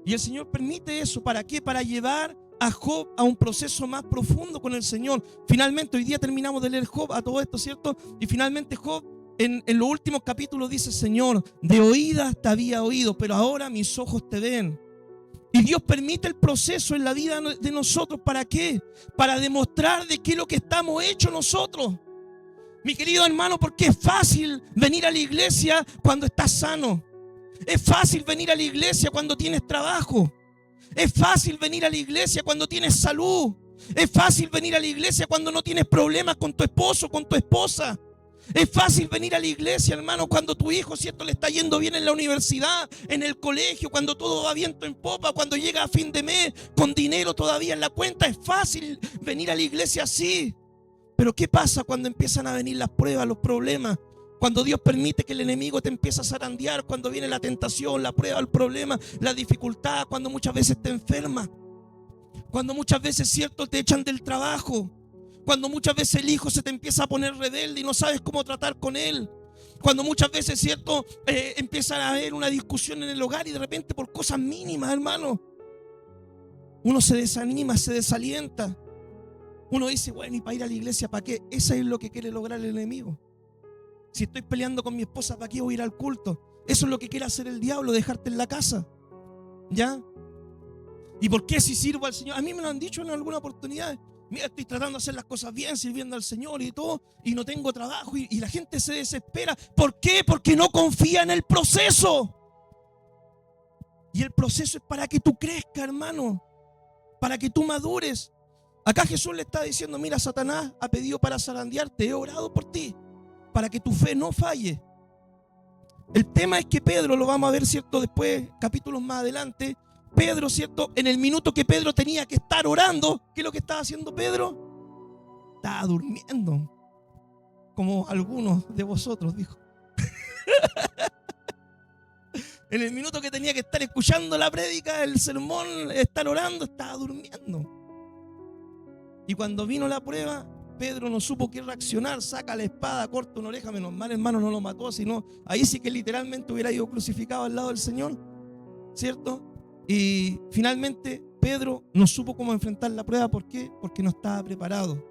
Y el Señor permite eso. ¿Para qué? Para llevar a Job a un proceso más profundo con el Señor. Finalmente, hoy día terminamos de leer Job, a todo esto, ¿cierto? Y finalmente Job, en los últimos capítulos, dice: Señor, de oídas te había oído, pero ahora mis ojos te ven. Y Dios permite el proceso en la vida de nosotros. ¿Para qué? Para demostrar de qué es lo que estamos hechos nosotros. Mi querido hermano, porque es fácil venir a la iglesia cuando estás sano. Es fácil venir a la iglesia cuando tienes trabajo. Es fácil venir a la iglesia cuando tienes salud. Es fácil venir a la iglesia cuando no tienes problemas con tu esposo, con tu esposa. Es fácil venir a la iglesia, hermano, cuando tu hijo, ¿cierto?, le está yendo bien en la universidad, en el colegio, cuando todo va viento en popa, cuando llega a fin de mes con dinero todavía en la cuenta. Es fácil venir a la iglesia así. Pero ¿qué pasa cuando empiezan a venir las pruebas, los problemas? Cuando Dios permite que el enemigo te empiece a zarandear, cuando viene la tentación, la prueba, el problema, la dificultad, cuando muchas veces te enfermas, cuando muchas veces, ¿cierto?, te echan del trabajo, cuando muchas veces el hijo se te empieza a poner rebelde y no sabes cómo tratar con él, cuando muchas veces, ¿cierto?, empieza a haber una discusión en el hogar y de repente por cosas mínimas, hermano, uno se desanima, se desalienta. Uno dice: bueno, ¿y para ir a la iglesia para qué? Eso es lo que quiere lograr el enemigo. Si estoy peleando con mi esposa, ¿para qué voy a ir al culto? Eso es lo que quiere hacer el diablo, dejarte en la casa, ¿ya? ¿Y por qué si sirvo al Señor? A mí me lo han dicho en alguna oportunidad. Mira, estoy tratando de hacer las cosas bien, sirviendo al Señor y todo, y no tengo trabajo, y la gente se desespera. ¿Por qué? Porque no confía en el proceso. Y el proceso es para que tú crezcas, hermano, para que tú madures. Acá Jesús le está diciendo: mira, Satanás ha pedido para zarandearte, he orado por ti, para que tu fe no falle. El tema es que Pedro, lo vamos a ver, ¿cierto?, después, capítulos más adelante, Pedro, ¿cierto?, en el minuto que Pedro tenía que estar orando, ¿qué es lo que estaba haciendo Pedro? Estaba durmiendo, como algunos de vosotros, dijo. En el minuto que tenía que estar escuchando la prédica, el sermón, estar orando, estaba durmiendo. Y cuando vino la prueba, Pedro no supo qué reaccionar, saca la espada, corta una oreja. Menos mal, hermano, no lo mató, sino ahí sí que literalmente hubiera ido crucificado al lado del Señor, ¿cierto? Y finalmente Pedro no supo cómo enfrentar la prueba. ¿Por qué? Porque no estaba preparado.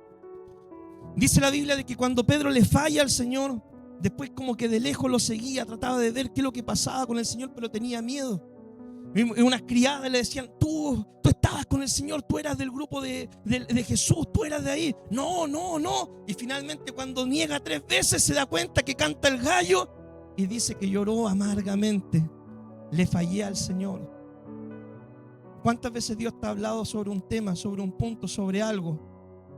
Dice la Biblia de que cuando Pedro le falla al Señor, después como que de lejos lo seguía, trataba de ver qué es lo que pasaba con el Señor, pero tenía miedo. Y unas criadas le decían: tú estabas con el Señor, tú eras del grupo de Jesús, tú eras de ahí. No. Y finalmente, cuando niega 3 veces, se da cuenta que canta el gallo. y dice que lloró amargamente. Le fallé al Señor. ¿Cuántas veces Dios te ha hablado sobre un tema, sobre un punto, sobre algo?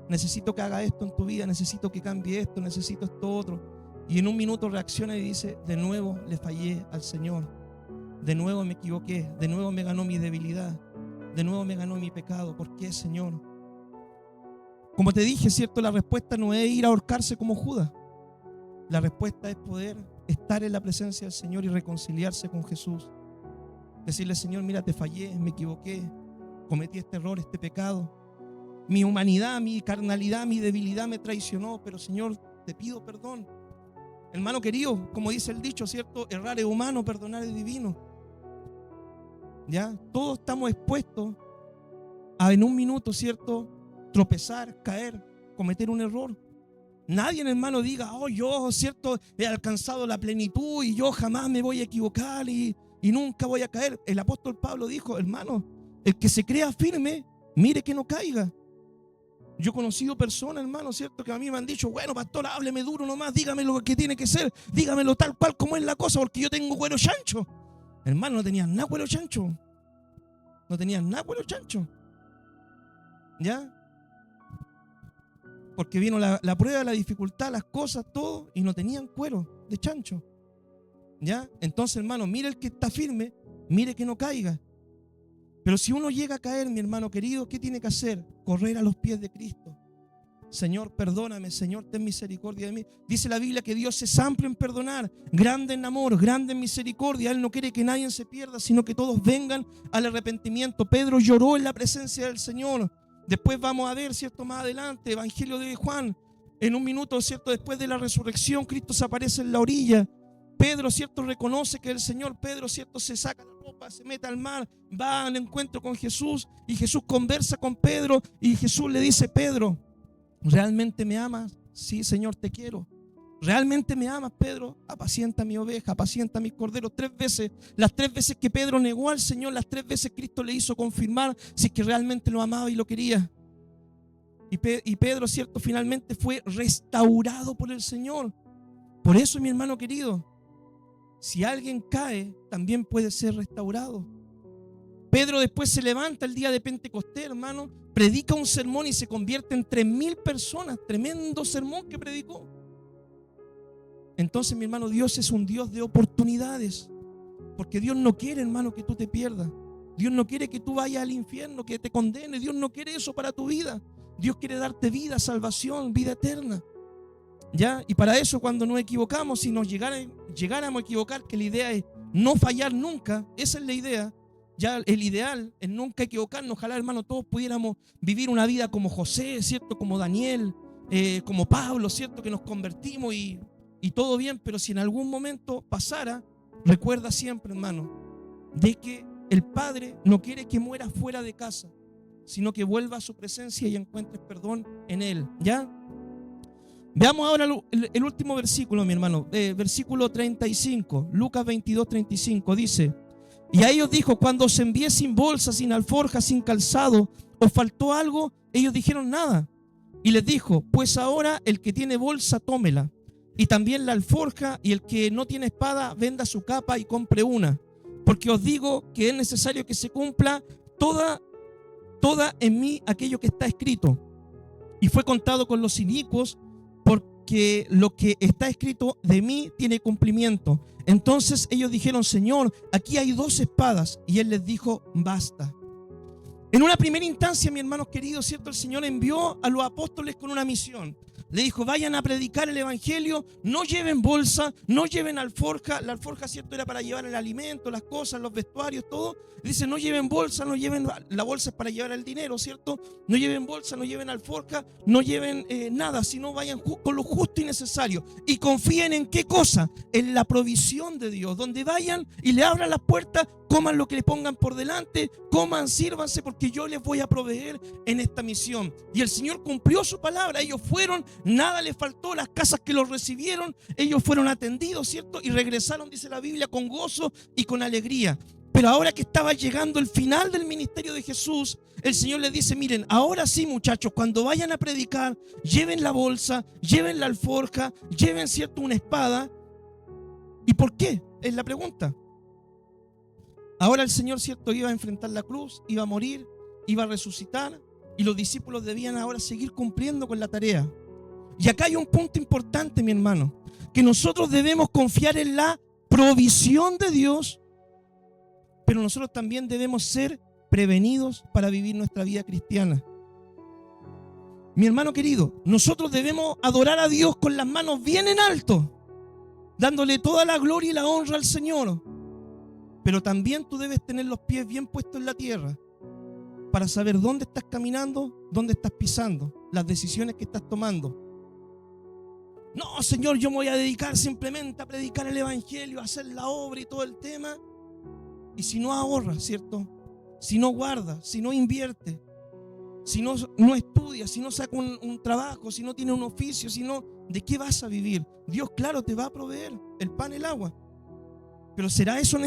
Necesito que haga esto en tu vida, necesito que cambie esto, necesito esto otro. Y en un minuto reacciona y dice, de nuevo le fallé al Señor. De nuevo me equivoqué, de nuevo me ganó mi debilidad, de nuevo me ganó mi pecado. ¿Por qué, Señor? Como te dije, ¿cierto? La respuesta no es ir a ahorcarse como Judas. La respuesta es poder estar en la presencia del Señor y reconciliarse con Jesús. Decirle, Señor, mira, te fallé, me equivoqué, cometí este error, este pecado. Mi humanidad, mi carnalidad, mi debilidad me traicionó, pero Señor, te pido perdón. Hermano querido, como dice el dicho, ¿cierto? Errar es humano, perdonar es divino. ¿Ya? Todos estamos expuestos a en un minuto, ¿cierto? Tropezar, caer, cometer un error. Nadie, hermano, diga, oh, yo, ¿cierto? He alcanzado la plenitud y yo jamás me voy a equivocar y nunca voy a caer. El apóstol Pablo dijo, hermano, el que se crea firme, mire que no caiga. Yo he conocido personas, hermano, ¿cierto? Que a mí me han dicho, bueno, pastor, hábleme duro nomás, dígame lo que tiene que ser, dígamelo tal cual como es la cosa, porque yo tengo cuero chancho. Hermano, no tenían nada cuero chancho. No tenían nada cuero chancho. ¿Ya? Porque vino la prueba, la dificultad, las cosas, todo, y no tenían cuero de chancho. ¿Ya? Entonces, hermano, mire el que está firme, mire que no caiga. Pero si uno llega a caer, mi hermano querido, ¿qué tiene que hacer? Correr a los pies de Cristo. Señor, perdóname, Señor, ten misericordia de mí. Dice la Biblia que Dios es amplio en perdonar, grande en amor, grande en misericordia. Él no quiere que nadie se pierda, sino que todos vengan al arrepentimiento. Pedro lloró en la presencia del Señor. Después vamos a ver, ¿cierto? Más adelante, Evangelio de Juan. En un minuto, ¿cierto? Después de la resurrección, Cristo se aparece en la orilla. Pedro, ¿cierto? Reconoce que el Señor. Pedro, ¿cierto? Se saca la ropa, se mete al mar, va al encuentro con Jesús y Jesús conversa con Pedro y Jesús le dice, Pedro, ¿realmente me amas? Sí, Señor, te quiero. ¿Realmente me amas, Pedro? Apacienta mi oveja, apacienta mis corderos. 3 veces, las 3 veces que Pedro negó al Señor, las 3 veces Cristo le hizo confirmar si es que realmente lo amaba y lo quería. Y Pedro, ¿cierto? Finalmente fue restaurado por el Señor. Por eso, mi hermano querido, si alguien cae, también puede ser restaurado. Pedro después se levanta el día de Pentecostés, hermano, predica un sermón y se convierte en 3.000 personas. Tremendo sermón que predicó. Entonces, mi hermano, Dios es un Dios de oportunidades. Porque Dios no quiere, hermano, que tú te pierdas. Dios no quiere que tú vayas al infierno, que te condene. Dios no quiere eso para tu vida. Dios quiere darte vida, salvación, vida eterna. ¿Ya? Y para eso, cuando nos equivocamos, si nos llegáramos a equivocar, que la idea es no fallar nunca, esa es la idea. Ya el ideal es nunca equivocarnos. Ojalá, hermano, todos pudiéramos vivir una vida como José, ¿cierto? Como Daniel, como Pablo, ¿cierto? Que nos convertimos y todo bien, pero si en algún momento pasara, recuerda siempre, hermano, de que el Padre no quiere que mueras fuera de casa, sino que vuelva a su presencia y encuentres perdón en Él. ¿Ya? Veamos ahora el último versículo, mi hermano, versículo 35, Lucas 22, 35, dice: y a ellos dijo, cuando os envié sin bolsa, sin alforja, sin calzado, ¿os faltó algo? Ellos dijeron nada. Y les dijo, pues ahora el que tiene bolsa, tómela, y también la alforja, y el que no tiene espada, venda su capa y compre una. Porque os digo que es necesario que se cumpla toda en mí aquello que está escrito. Y fue contado con los inicuos, porque lo que está escrito de mí tiene cumplimiento. Entonces ellos dijeron, Señor, aquí hay 2 espadas. Y Él les dijo, basta. En una primera instancia, mis hermanos queridos, ¿cierto? El Señor envió a los apóstoles con una misión. Le dijo, vayan a predicar el evangelio, no lleven bolsa, no lleven alforja. La alforja, ¿cierto? Era para llevar el alimento, las cosas, los vestuarios, todo. Dice, no lleven bolsa, no lleven, la bolsa es para llevar el dinero, ¿cierto? No lleven bolsa, no lleven alforja, no lleven nada, sino vayan con lo justo y necesario. Y confíen en qué cosa, en la provisión de Dios. Donde vayan y le abran las puertas, coman lo que les pongan por delante, coman, sírvanse, porque yo les voy a proveer en esta misión. Y el Señor cumplió su palabra. Ellos fueron, nada les faltó, las casas que los recibieron, ellos fueron atendidos, ¿cierto? Y regresaron, dice la Biblia, con gozo y con alegría. Pero ahora que estaba llegando el final del ministerio de Jesús, el Señor les dice, miren, ahora sí, muchachos, cuando vayan a predicar, lleven la bolsa, lleven la alforja, lleven, ¿cierto?, una espada. ¿Y por qué? Es la pregunta. Ahora el Señor, cierto, iba a enfrentar la cruz, iba a morir, iba a resucitar, y los discípulos debían ahora seguir cumpliendo con la tarea. Y acá hay un punto importante, mi hermano, que nosotros debemos confiar en la provisión de Dios, pero nosotros también debemos ser prevenidos para vivir nuestra vida cristiana. Mi hermano querido, nosotros debemos adorar a Dios con las manos bien en alto, dándole toda la gloria y la honra al Señor. Pero también tú debes tener los pies bien puestos en la tierra para saber dónde estás caminando, dónde estás pisando, las decisiones que estás tomando. No, Señor, yo me voy a dedicar simplemente a predicar el evangelio, a hacer la obra y todo el tema. Y si no ahorras, ¿cierto? Si no guardas, si no invierte, si no estudia, si no saca un trabajo, si no tiene un oficio, si no, ¿de qué vas a vivir? Dios, claro, te va a proveer el pan, el agua. Pero ¿será eso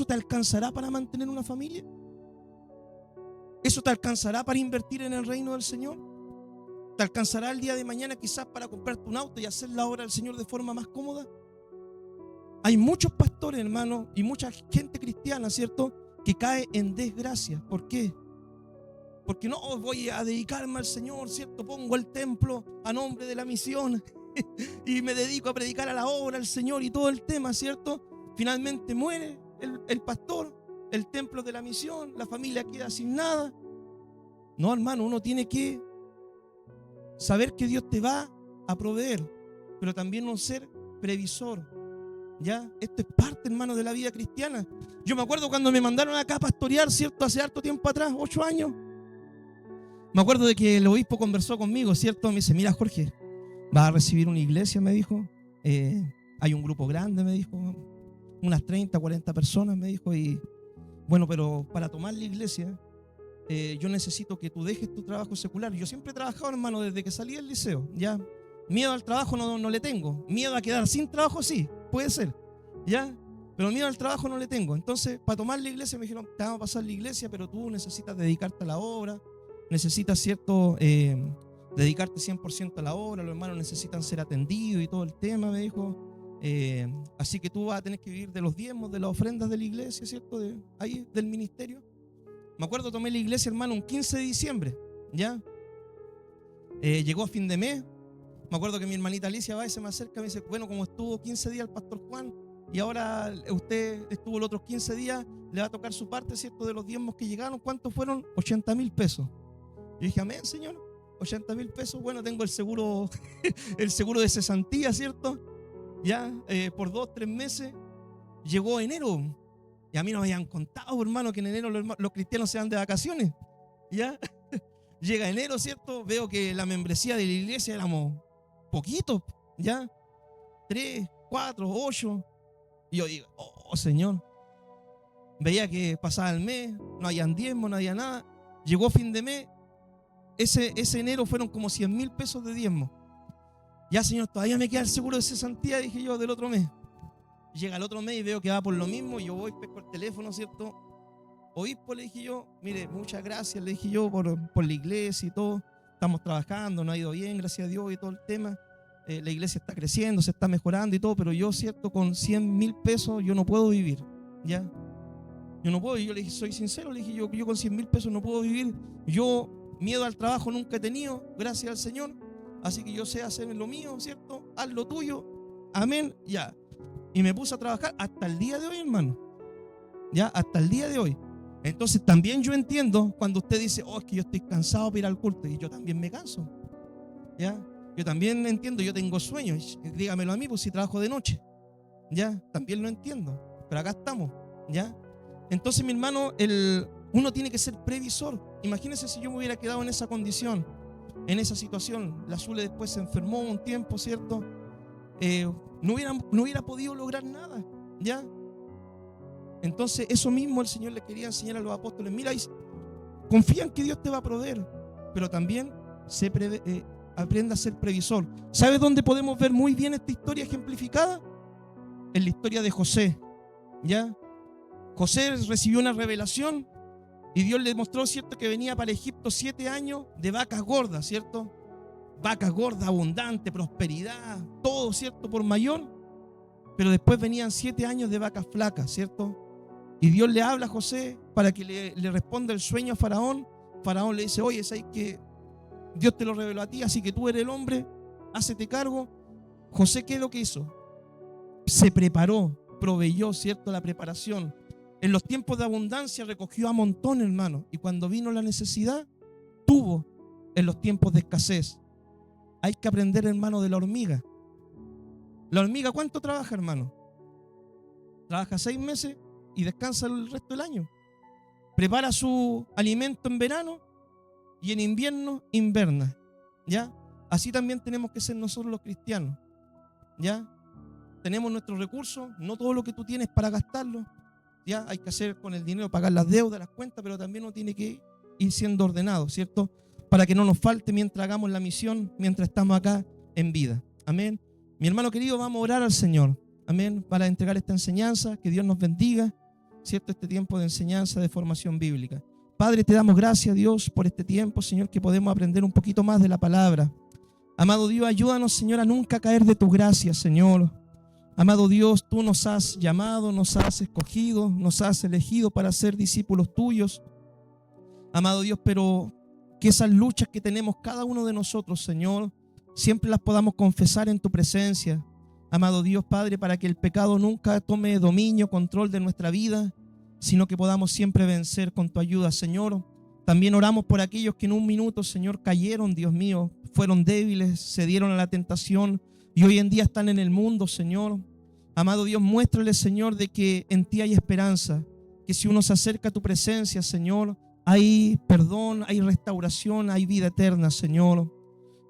te alcanzará para mantener una familia? ¿Eso te alcanzará para invertir en el reino del Señor? ¿Te alcanzará el día de mañana quizás para comprarte un auto y hacer la obra del Señor de forma más cómoda? Hay muchos pastores, hermanos, y mucha gente cristiana, ¿cierto?, que cae en desgracia. ¿Por qué? Porque no voy a dedicarme al Señor, ¿cierto? Pongo el templo a nombre de la misión y me dedico a predicar a la obra del Señor y todo el tema, ¿cierto? Finalmente muere el pastor, el templo de la misión, la familia queda sin nada. No, hermano, uno tiene que saber que Dios te va a proveer, pero también no ser previsor. ¿Ya? Esto es parte, hermano, de la vida cristiana. Yo me acuerdo cuando me mandaron acá a pastorear, ¿cierto? Hace harto tiempo atrás, 8 años. Me acuerdo de que el obispo conversó conmigo, ¿cierto? Me dice, mira, Jorge, vas a recibir una iglesia, me dijo. Hay un grupo grande, me dijo. Unas 30, 40 personas, me dijo. Y bueno, pero para tomar la iglesia, yo necesito que tú dejes tu trabajo secular. Yo siempre he trabajado, hermano, desde que salí del liceo, ¿ya? Miedo al trabajo no le tengo. Miedo a quedar sin trabajo, sí, puede ser, ¿ya? Pero miedo al trabajo no le tengo. Entonces, para tomar la iglesia me dijeron, te vamos a pasar la iglesia, pero tú necesitas dedicarte a la obra, necesitas, ¿cierto?, dedicarte 100% a la obra, los hermanos necesitan ser atendidos y todo el tema, me dijo. Así que tú vas a tener que vivir de los diezmos, de las ofrendas de la iglesia, ¿cierto?, ahí del ministerio. Me acuerdo, tomé la iglesia, hermano, un 15 de diciembre, ¿ya? Llegó a fin de mes. Me acuerdo que mi hermanita Alicia va y se me acerca y me dice, bueno, como estuvo 15 días el pastor Juan y ahora usted estuvo los otros 15 días, le va a tocar su parte, ¿cierto?, de los diezmos que llegaron. ¿Cuántos fueron? 80,000 pesos. Yo dije, amén, Señor, 80,000 pesos. Bueno, tengo el seguro, el seguro de cesantía, ¿cierto? Ya, por 2, 3 meses. Llegó enero y a mí no me habían contado, hermano, que en enero los cristianos se van de vacaciones. Ya, llega enero, ¿cierto? Veo que la membresía de la iglesia éramos poquitos, ¿ya? 3, 4, 8. Y yo digo, oh, Señor. Veía que pasaba el mes, no habían diezmo, no había nada. Llegó fin de mes. Ese enero fueron como 100,000 pesos de diezmo. Ya, Señor, todavía me queda el seguro de cesantía, dije yo, del otro mes. Llega el otro mes y veo que va por lo mismo. Yo voy, pesco el teléfono, ¿cierto? Obispo, le dije yo, mire, muchas gracias, le dije yo, por la iglesia y todo. Estamos trabajando, nos ha ido bien, gracias a Dios y todo el tema. La iglesia está creciendo, se está mejorando y todo, pero yo, ¿cierto?, con 100,000 pesos yo no puedo vivir, ¿ya? Yo no puedo. Y yo le dije, soy sincero, le dije yo con 100,000 pesos no puedo vivir. Yo miedo al trabajo nunca he tenido, gracias al Señor. Así que yo sé hacer lo mío, ¿cierto? Haz lo tuyo, amén, ya. Y me puse a trabajar hasta el día de hoy, hermano. Ya, hasta el día de hoy. Entonces también yo entiendo cuando usted dice, oh, es que yo estoy cansado para ir al culto. Y yo también me canso, ¿ya? Yo también entiendo, yo tengo sueños. Dígamelo a mí, pues si trabajo de noche, ¿ya? También lo entiendo. Pero acá estamos, ¿ya? Entonces, mi hermano, uno tiene que ser previsor. Imagínense si yo me hubiera quedado en esa condición, en esa situación. La Zule después se enfermó un tiempo, ¿cierto? No hubiera podido lograr nada, ¿ya? Entonces, eso mismo el Señor le quería enseñar a los apóstoles. Mira, confía en que Dios te va a proveer, pero también aprenda a ser previsor. ¿Sabes dónde podemos ver muy bien esta historia ejemplificada? En la historia de José, ¿ya? José recibió una revelación y Dios le mostró, ¿cierto?, que venía para Egipto 7 años de vacas gordas, ¿cierto? Vacas gordas, abundante, prosperidad, todo, ¿cierto?, por mayor. pero después venían 7 años de vacas flacas, ¿cierto? Y Dios le habla a José para que le responda el sueño a Faraón. Faraón le dice, oye, ¿sabes que Dios te lo reveló a ti, así que tú eres el hombre, hácete cargo? José, ¿qué es lo que hizo? Se preparó, proveyó, ¿cierto? La preparación. En los tiempos de abundancia recogió a montón, hermano. Y cuando vino la necesidad, tuvo en los tiempos de escasez. Hay que aprender, hermano, de la hormiga. La hormiga, ¿cuánto trabaja, hermano? Trabaja 6 meses y descansa el resto del año. Prepara su alimento en verano y en invierno inverna, ¿ya? Así también tenemos que ser nosotros los cristianos, ¿ya? Tenemos nuestros recursos, no todo lo que tú tienes para gastarlo, ¿ya? Hay que hacer con el dinero, pagar las deudas, las cuentas, pero también uno tiene que ir siendo ordenado, ¿cierto? Para que no nos falte mientras hagamos la misión, mientras estamos acá en vida. Amén. Mi hermano querido, vamos a orar al Señor, amén, para entregar esta enseñanza, que Dios nos bendiga, ¿cierto? Este tiempo de enseñanza, de formación bíblica. Padre, te damos gracias, Dios, por este tiempo, Señor, que podemos aprender un poquito más de la palabra. Amado Dios, ayúdanos, Señor, a nunca caer de tu gracia, Señor. Amado Dios, tú nos has llamado, nos has escogido, nos has elegido para ser discípulos tuyos. Amado Dios, pero que esas luchas que tenemos cada uno de nosotros, Señor, siempre las podamos confesar en tu presencia. Amado Dios, Padre, para que el pecado nunca tome dominio, control de nuestra vida, sino que podamos siempre vencer con tu ayuda, Señor. También oramos por aquellos que en un minuto, Señor, cayeron, Dios mío, fueron débiles, cedieron a la tentación y hoy en día están en el mundo, Señor. Amado Dios, muéstrales, Señor, de que en ti hay esperanza, que si uno se acerca a tu presencia, Señor, hay perdón, hay restauración, hay vida eterna, Señor.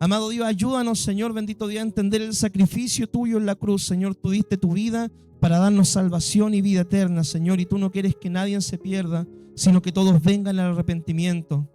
Amado Dios, ayúdanos, Señor, bendito Dios, a entender el sacrificio tuyo en la cruz, Señor. Tú diste tu vida para darnos salvación y vida eterna, Señor, y tú no quieres que nadie se pierda, sino que todos vengan al arrepentimiento.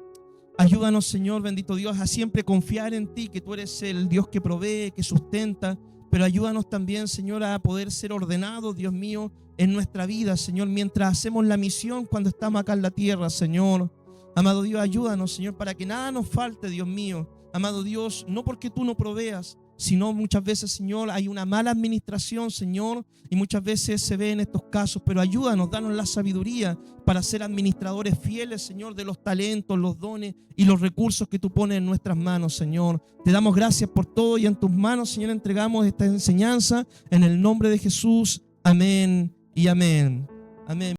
Ayúdanos, Señor, bendito Dios, a siempre confiar en ti, que tú eres el Dios que provee, que sustenta, pero ayúdanos también, Señor, a poder ser ordenados, Dios mío, en nuestra vida, Señor, mientras hacemos la misión cuando estamos acá en la tierra, Señor. Amado Dios, ayúdanos, Señor, para que nada nos falte, Dios mío. Amado Dios, no porque tú no proveas, sino muchas veces, Señor, hay una mala administración, Señor, y muchas veces se ve en estos casos, pero ayúdanos, danos la sabiduría para ser administradores fieles, Señor, de los talentos, los dones y los recursos que tú pones en nuestras manos, Señor. Te damos gracias por todo y en tus manos, Señor, entregamos esta enseñanza en el nombre de Jesús. Amén y amén. Amén.